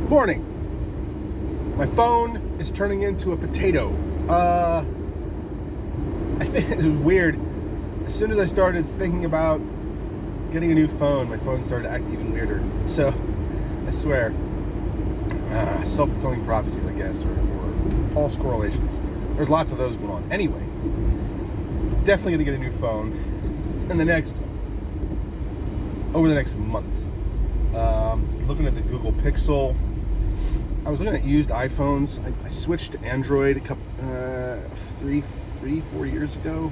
Morning. My phone is turning into a potato. I think it was weird. As soon as I started thinking about getting a new phone, my phone started to act even weirder. So, I swear, self-fulfilling prophecies, I guess, or false correlations. There's lots of those going on. Anyway, definitely going to get a new phone over the next month. Looking at the Google Pixel. I was looking at used iPhones. I switched to Android a couple, 4 years ago.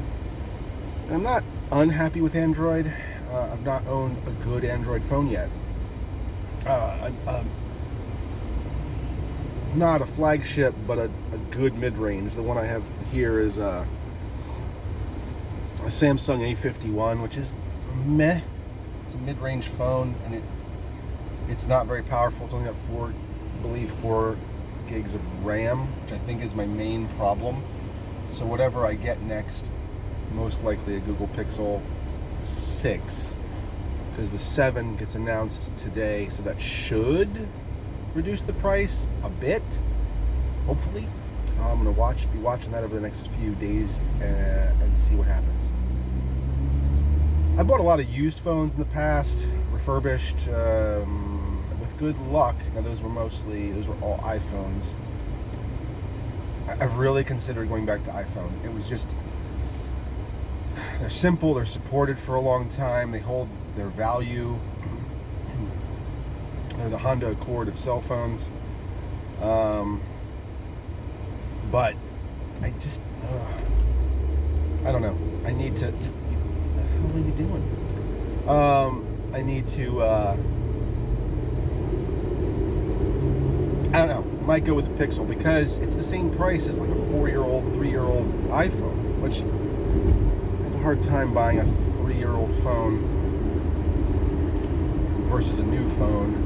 And I'm not unhappy with Android. I've not owned a good Android phone yet. I'm not a flagship, but a good mid-range. The one I have here is a Samsung A51, which is meh. It's a mid-range phone, and it's not very powerful. It's only got 4 gigs of RAM, which I think is my main problem. So whatever I get next, most likely a Google Pixel 6, because the 7 gets announced today, so that should reduce the price a bit, hopefully. I'm going to be watching that over the next few days and see what happens. I bought a lot of used phones in the past, refurbished, with good luck. Now those were all iPhones. I've really considered going back to iPhone. It was just, they're simple, they're supported for a long time, they hold their value. They're the Honda Accord of cell phones. But I just, I don't know. I need to, what the hell are you doing? I need to, I don't know. I might go with the Pixel because it's the same price as like a 4-year-old, 3-year-old iPhone, which I have a hard time buying a 3-year-old phone versus a new phone.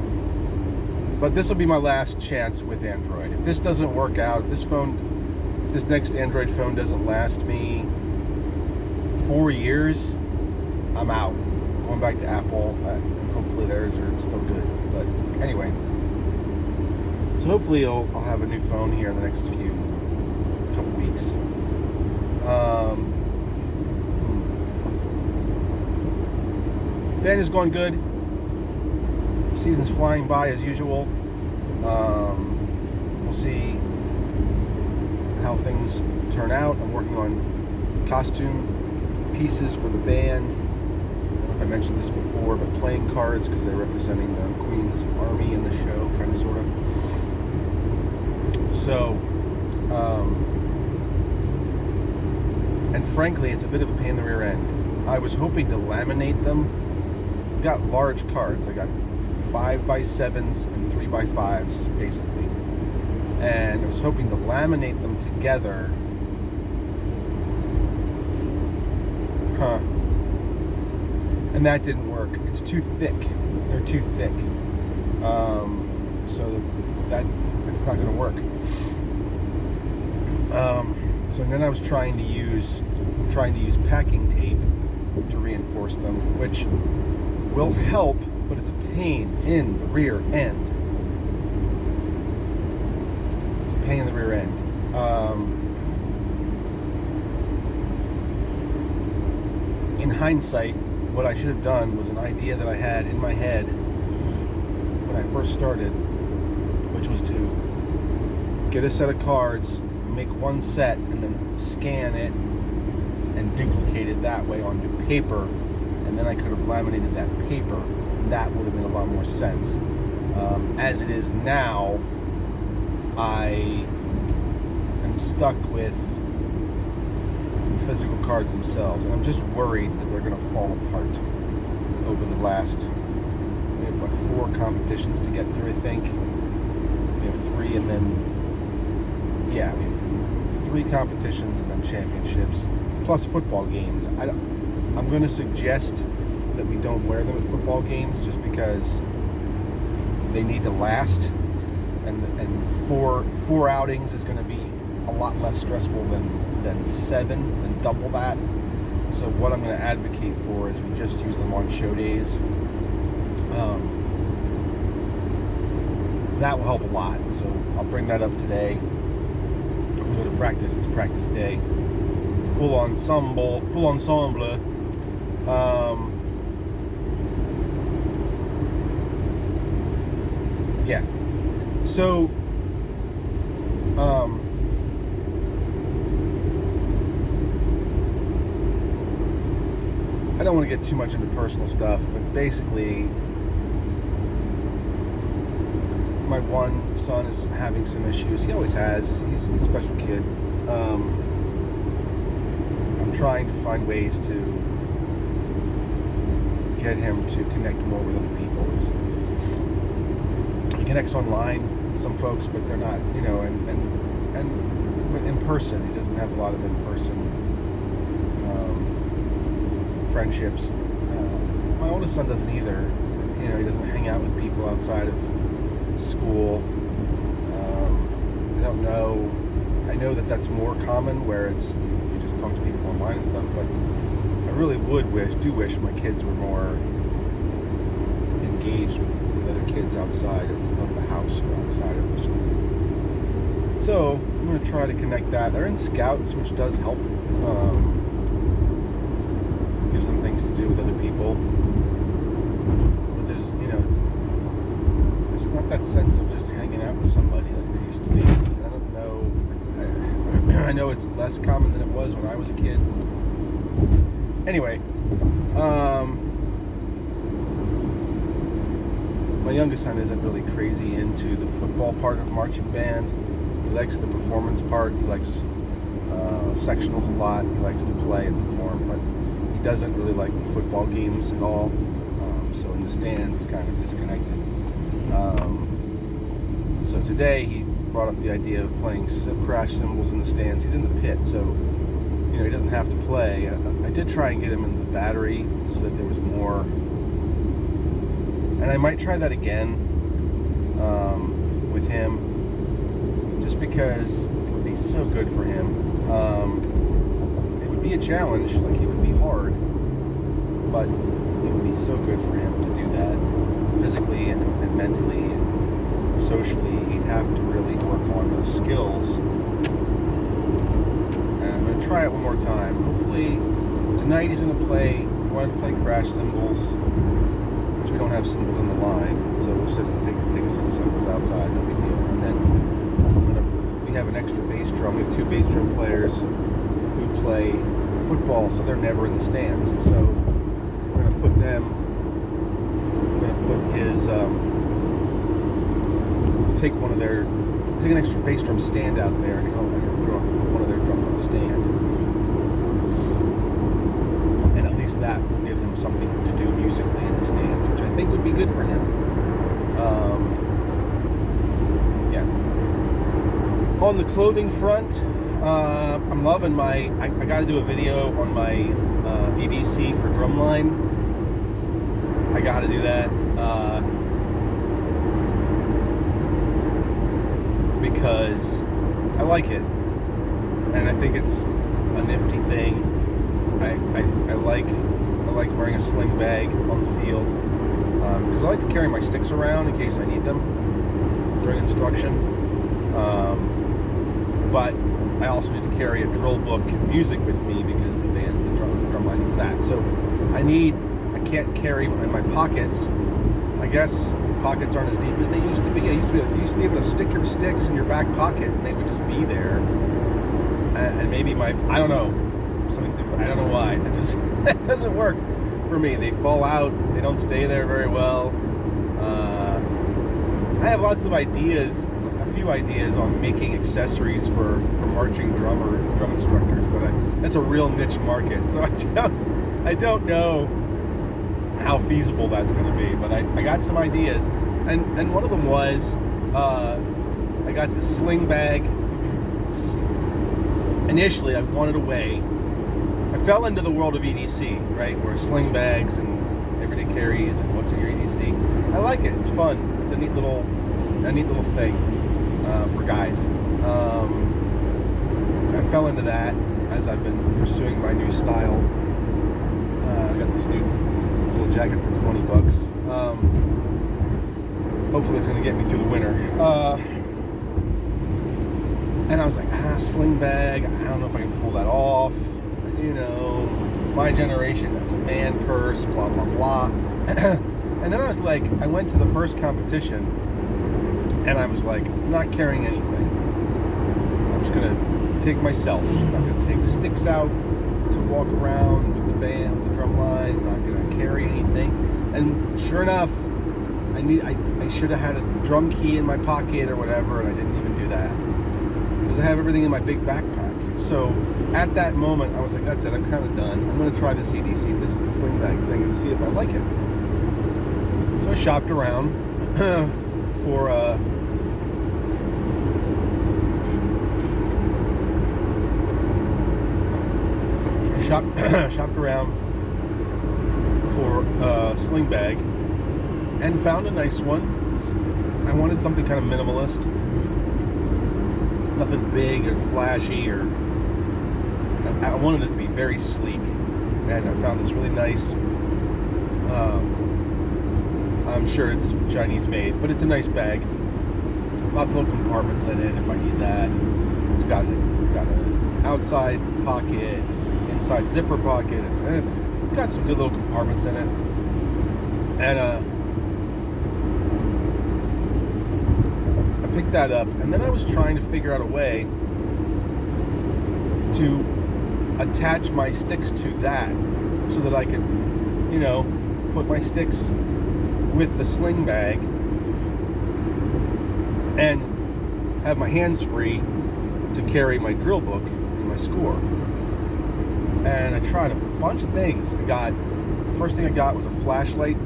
But this will be my last chance with Android. If this doesn't work out, if this next Android phone doesn't last me 4 years, I'm out. I'm going back to Apple, and hopefully theirs are still good. But anyway, so hopefully I'll have a new phone here in the next couple weeks. Band is going good. Season's flying by as usual. We'll see how things turn out. I'm working on costume pieces for the band. I don't know if I mentioned this before, but playing cards because they're representing the Queen's Army in the show, kind of, sort of. So, and frankly, it's a bit of a pain in the rear end. I was hoping to laminate them. I got large cards. I got 5x7s and 3x5s, basically. And I was hoping to laminate them together. And that didn't work. It's too thick. They're too thick. So it's not going to work. So then I was trying to use packing tape to reinforce them, which will help, but it's a pain in the rear end. It's a pain in the rear end. In hindsight, what I should have done was an idea that I had in my head when I first started, which was to get a set of cards, make one set, and then scan it and duplicate it that way onto paper, and then I could have laminated that paper, and that would have made a lot more sense. As it is now, I am stuck with physical cards themselves, and I'm just worried that they're going to fall apart over the last, we have 4 competitions to get through, I think. We have 3, and then, we have 3 competitions and then championships, plus football games. I'm going to suggest that we don't wear them at football games just because they need to last, and 4 outings is going to be a lot less stressful than 7, and double that. So what I'm going to advocate for is we just use them on show days. that will help a lot. So I'll bring that up today. We go to practice. It's practice day. Full ensemble. Yeah. So, I don't want to get too much into personal stuff, but basically, my one son is having some issues. He always has. He's a special kid. I'm trying to find ways to get him to connect more with other people. He connects online with some folks, but they're not, and in person. He doesn't have a lot of in-person friendships. My oldest son doesn't either. He doesn't hang out with people outside of school. I don't know. I know that that's more common where it's you just talk to people online and stuff, but I really do wish my kids were more engaged with other kids outside of the house or outside of school. So I'm going to try to connect that. They're in Scouts, which does help. Gives them things to do with other people. But there's not that sense of just hanging out with somebody like there used to be. I don't know. I know it's less common than it was when I was a kid. Anyway, my youngest son isn't really crazy into the football part of marching band. He likes the performance part. He likes sectionals a lot. He likes to play and perform, but he doesn't really like the football games at all. So in the stands, it's kind of disconnected. So today he brought up the idea of playing crash cymbals in the stands. He's in the pit, so he doesn't have to play. I did try and get him in the battery so that there was more, and I might try that again with him, just because it would be so good for him. It would be a challenge, like it would be hard, but it would be so good for him to do that physically and mentally and socially. He'd have to really work on those skills. And I'm going to try it one more time. Hopefully tonight he's going to want to play crash cymbals, which we don't have cymbals on the line, so we'll just have to take a set of cymbals outside, no big deal. And then we have an extra bass drum. We have two bass drum players who play football, so they're never in the stands. So we're going to put his take an extra bass drum stand out there, and put one of their drums on the stand, and at least that will give him something to do musically in the stands, which I think would be good for him. Yeah. On the clothing front, I'm loving I got to do a video on my EDC for Drumline. I got to do that. Because I like it, and I think it's a nifty thing. I like wearing a sling bag on the field because I like to carry my sticks around in case I need them during instruction. But I also need to carry a drill book and music with me because the drum line needs that. So I can't carry in my pockets. I guess pockets aren't as deep as they used to be. You used to be able to stick your sticks in your back pocket and they would just be there. And maybe I don't know, something different. I don't know why. That doesn't work for me. They fall out. They don't stay there very well. I have lots of ideas, a few ideas on making accessories for marching drum instructors, but that's a real niche market. So I don't know how feasible that's going to be, but I got some ideas, and one of them was I got this sling bag. Initially, I wanted a way. I fell into the world of EDC, right, where sling bags and everyday carries and what's in your EDC. I like it. It's fun. It's a neat little thing for guys. I fell into that as I've been pursuing my new style. I got this new little jacket for $20. Hopefully it's going to get me through the winter. And I was like, sling bag, I don't know if I can pull that off. You know, my generation, that's a man purse, blah, blah, blah. And then I was like, I went to the first competition, and I was like, I'm not carrying anything. I'm just going to take myself. I'm not going to take sticks out to walk around with the band, with the drum line. I'm not going to carry anything. And sure enough, I should have had a drum key in my pocket or whatever, and I didn't even do that. Because I have everything in my big backpack. So at that moment, I was like, that's it, I'm kind of done. I'm going to try this EDC, this sling bag thing, and see if I like it. So I shopped around for shopped around for a sling bag and found a nice one. I wanted something kind of minimalist, nothing big or flashy, or I wanted it to be very sleek. And I found this really nice, I'm sure it's Chinese made, but it's a nice bag. Lots of little compartments in it if I need that. It's got an outside pocket, inside zipper pocket. It's got some good little compartments in it. And I picked that up, and then I was trying to figure out a way to attach my sticks to that so that I could, put my sticks with the sling bag and have my hands free to carry my drill book and my score. And I tried a bunch of things. The first thing I got was a flashlight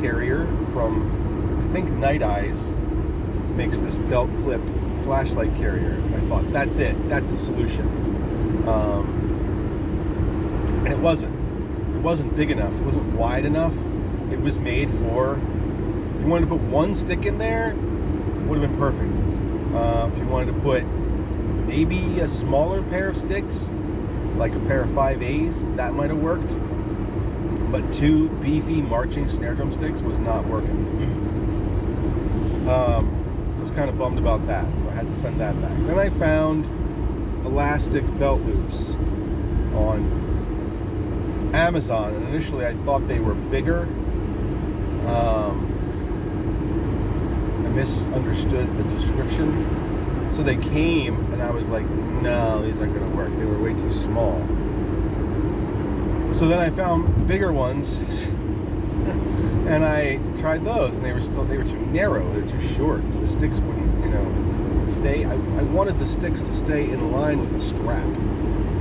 carrier from, I think Night Eyes makes this belt clip flashlight carrier. And I thought, that's it, that's the solution. And it wasn't big enough, it wasn't wide enough. It was made for, if you wanted to put one stick in there, it would have been perfect. If you wanted to put maybe a smaller pair of sticks, like a pair of 5As, that might have worked. But 2 beefy marching snare drum sticks was not working. So I was kind of bummed about that, so I had to send that back. Then I found elastic belt loops on Amazon, and initially I thought they were bigger. I misunderstood the description. So they came, and I was like, no, these aren't going to work. They were way too small. So then I found bigger ones, and I tried those, and they were too narrow. They were too short, so the sticks wouldn't, stay. I wanted the sticks to stay in line with the strap,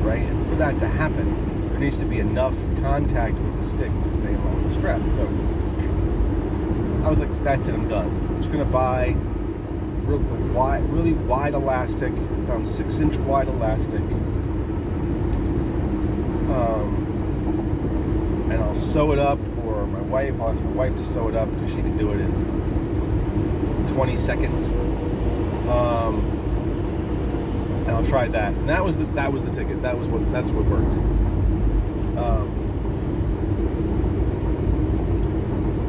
right? And for that to happen, there needs to be enough contact with the stick to stay in line with the strap. So I was like, that's it, I'm done. I'm just going to buy really wide elastic. I found 6-inch wide elastic. And I'll sew it up, or I'll ask my wife to sew it up because she can do it in 20 seconds. And I'll try that. And that was the ticket. That's what worked.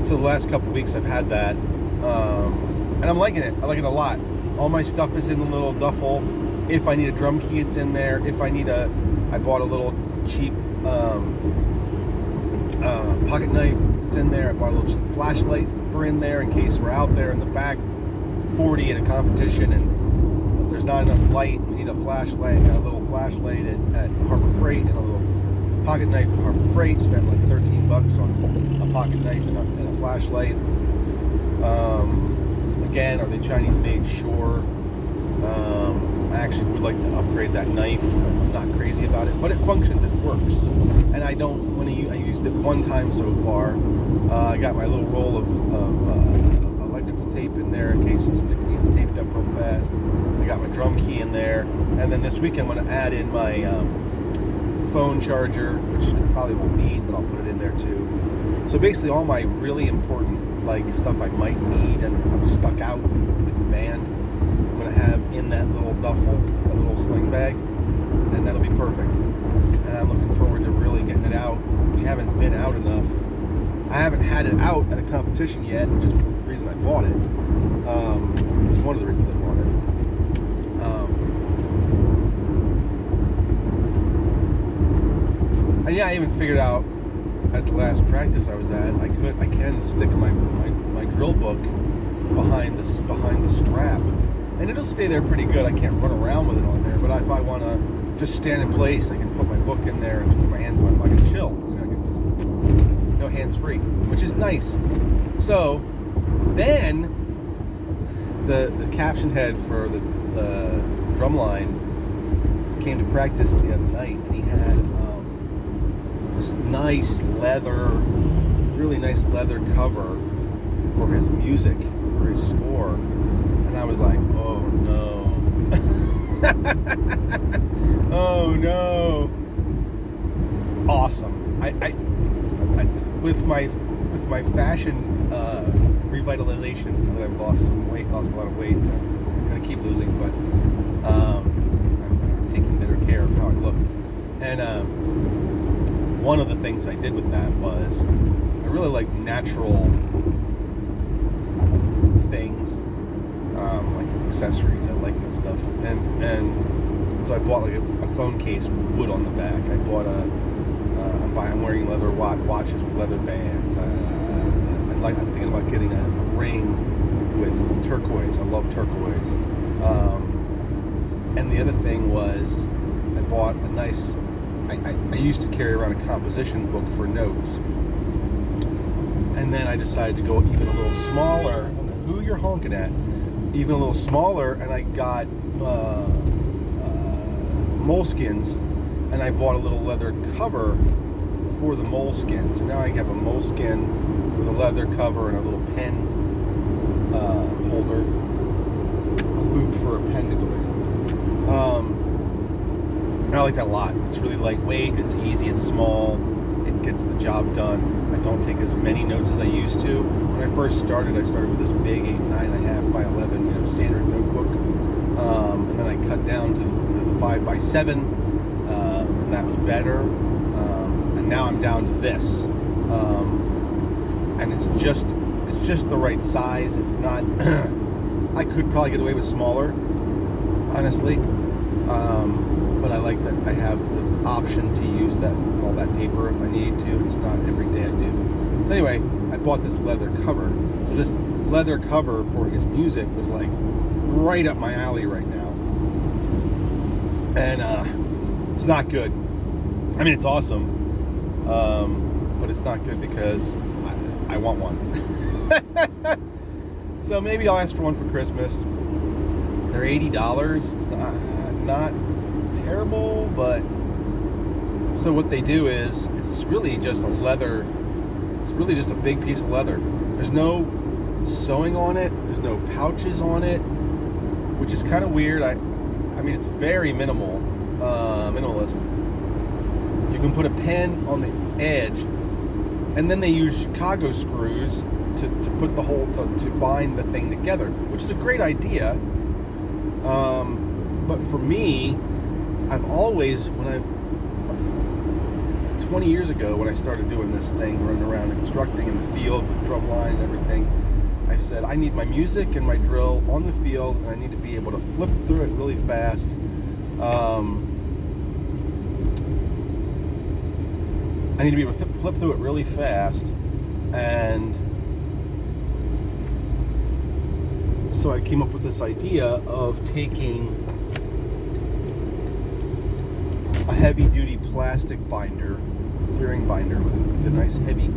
So the last couple weeks I've had that, and I'm liking it. I like it a lot. All my stuff is in the little duffel. If I need a drum key, it's in there. If I bought a little cheap pocket knife, it's in there. I bought a little cheap flashlight for in there in case we're out there in the back 40 in a competition and there's not enough light. We need a flashlight. I got a little flashlight at Harbor Freight and a little pocket knife at Harbor Freight. Spent like $13 on a pocket knife and a flashlight. Again, are they Chinese made? Sure. I actually would like to upgrade that knife. I'm not crazy about it, but it functions, it works. And I used it one time so far. I got my little roll of electrical tape in there in case the stick needs taped up real fast. I got my drum key in there. And then this week I'm going to add in my phone charger, which I probably won't need, but I'll put it in there too. So basically all my really important stuff I might need and if I'm stuck out with the band, I'm going to have in that little duffel, that little sling bag, and that'll be perfect. And I'm looking forward to really getting it out. We haven't been out enough I haven't had it out at a competition yet, which is the reason I bought it. It's one of the reasons I bought it. And yeah, I even figured out at the last practice I was at, I can stick my drill book behind the strap, and it'll stay there pretty good. I can't run around with it on there, but if I want to just stand in place, I can put my book in there and put my hands on it. I can chill, I can just no hands free, which is nice. So then the caption head for the drumline came to practice the other night, and he had this nice really nice leather cover for his music, for his score, and I was like, oh no. Oh no. Awesome. I with my fashion revitalization, that I've lost a lot of weight. I'm gonna keep losing, but I'm taking better care of how I look. And one of the things I did with that was I really like natural things, like accessories. I like that stuff, and so I bought like a phone case with wood on the back. I bought I'm wearing leather watches with leather bands. I'm thinking about getting a ring with turquoise. I love turquoise. And the other thing was I bought a nice. I used to carry around a composition book for notes, and then I decided to go even a little smaller. I don't know who you're honking at. Even a little smaller, and I got moleskins, and I bought a little leather cover for the moleskin. So now I have a moleskin with a leather cover and a little pen holder, a loop for a pen to go in. I like that a lot. It's really lightweight, it's easy, it's small, it gets the job done. I don't take as many notes as I used to. When I first started, with this big 9.5 by 11, standard notebook, and then I cut down to the 5 by 7, and that was better. And now I'm down to this, and it's just the right size. It's not. I could probably get away with smaller, honestly, but I like that I have the option to use all that paper if I need to. It's not every day I do. So anyway, I bought this leather cover. So this leather cover for his music was like right up my alley right now, and it's not good. I mean, it's awesome, but it's not good because I want one. So maybe I'll ask for one for Christmas. They're $80. It's not terrible, but so what they do is it's really just a leather. It's really just a big piece of leather. There's no sewing on it. There's no pouches on it, which is kind of weird. I mean, it's very minimalist. You can put a pen on the edge, and then they use Chicago screws to put the whole to bind the thing together, which is a great idea. But for me, I've always 20 years ago when I started doing this thing, running around and constructing in the field with drumline and everything, I said I need my music and my drill on the field, and I need to be able to flip through it really fast. I need to be able to flip through it really fast, and so I came up with this idea of taking a heavy-duty plastic binder, clearing binder with a nice heavy,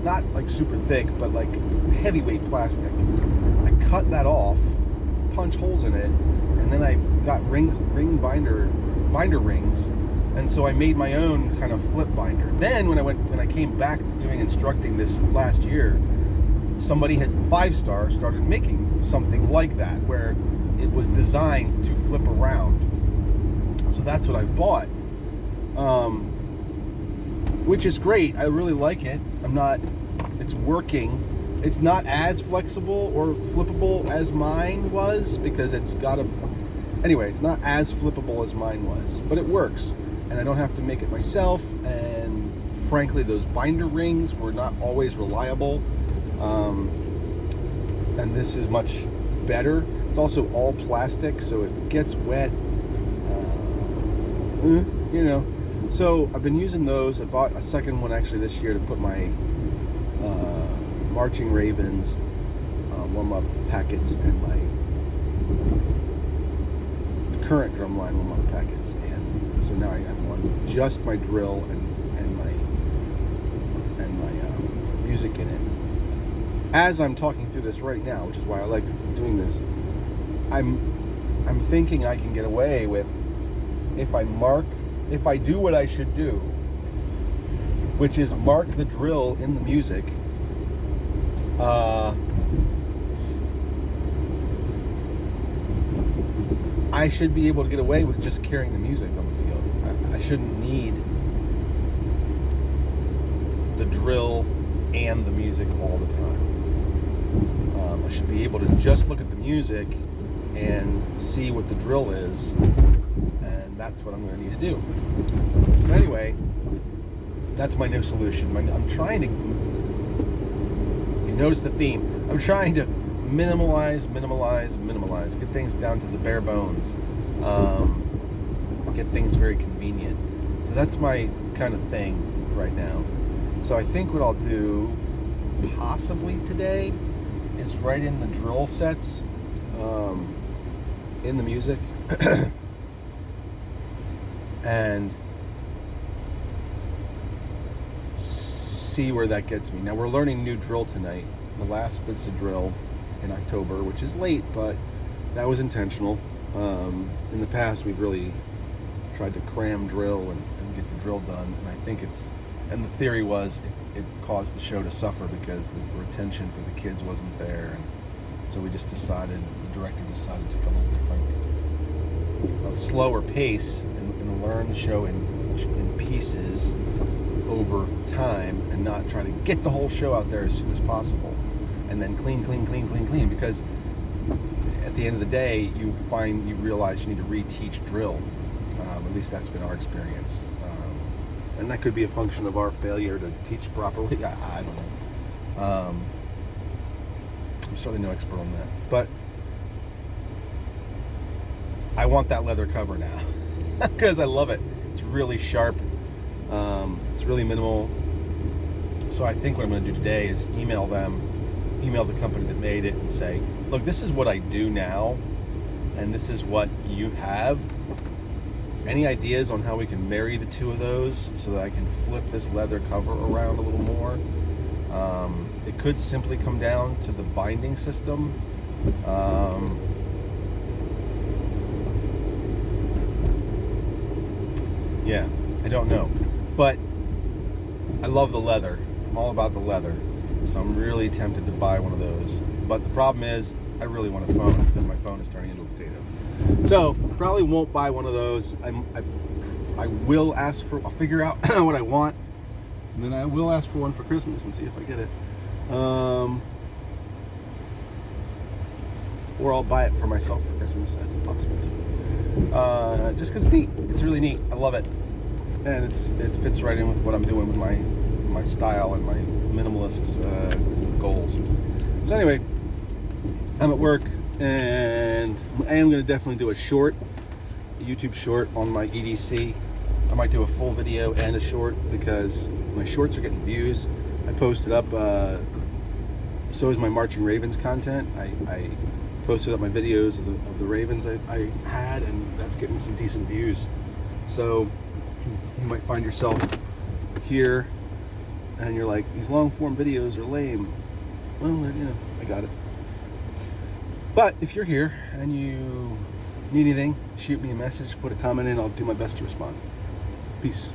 not like super thick, but like heavyweight plastic. I cut that off, punch holes in it, and then I got ring binder rings, and so I made my own kind of flip binder. Then when I came back to doing instructing this last year, somebody at 5-Star started making something like that, where it was designed to flip around. So that's what I've bought, which is great. I really like it. It's working. It's not as flexible or flippable as mine was, because it's not as flippable as mine was, but it works, and I don't have to make it myself and frankly, those binder rings were not always reliable, and this is much better. It's also all plastic, so if it gets wet, So I've been using those. I bought a second one actually this year to put my Marching Ravens warm-up packets and my current drumline warm-up packets, and so now I have one with just my drill and my music in it. As I'm talking through this right now, which is why I like doing this, I'm thinking I can get away with, if I do what I should do, which is mark the drill in the music, I should be able to get away with just carrying the music on the field. I shouldn't need the drill and the music all the time. I should be able to just look at the music and see what the drill is, and that's what I'm going to need to do. So anyway, that's my new solution. I'm trying to, if you notice the theme, I'm trying to minimize, get things down to the bare bones, get things very convenient. So that's my kind of thing right now. So I think what I'll do possibly today is write in the drill sets in the music and see where that gets me. Now we're learning new drill tonight. The last bit's of drill in October, which is late, but that was intentional. In the past, we've really tried to cram drill and get the drill done, and I think and the theory was it caused the show to suffer because the retention for the kids wasn't there, and so the director decided to take a little different, a slower pace and learn the show in pieces over time, and not try to get the whole show out there as soon as possible, and then clean, because at the end of the day, you realize you need to reteach drill. At least that's been our experience. And that could be a function of our failure to teach properly. I don't know. I'm certainly no expert on that. But I want that leather cover now because I love it. It's really sharp. It's really minimal. So I think what I'm going to do today is email the company that made it and say, look, this is what I do now, and this is what you have. Any ideas on how we can marry the two of those so that I can flip this leather cover around a little more? It could simply come down to the binding system. Yeah, I don't know. But I love the leather. I'm all about the leather. So I'm really tempted to buy one of those. But the problem is, I really want a phone because my phone is turning into a potato. So probably won't buy one of those. I will ask for. I'll figure out what I want, and then I will ask for one for Christmas and see if I get it. Or I'll buy it for myself for Christmas. That's possible too. Just because it's neat. It's really neat. I love it, and it fits right in with what I'm doing with my style and my minimalist goals. So anyway, I'm at work, and I am going to definitely do a YouTube short on my EDC. I might do a full video and a short because my shorts are getting views. I posted up, so is my Marching Ravens content. I posted up my videos of the Ravens I had, and that's getting some decent views. So you might find yourself here and you're like, these long form videos are lame. Well, I got it. But if you're here and you need anything, shoot me a message, put a comment in, I'll do my best to respond. Peace.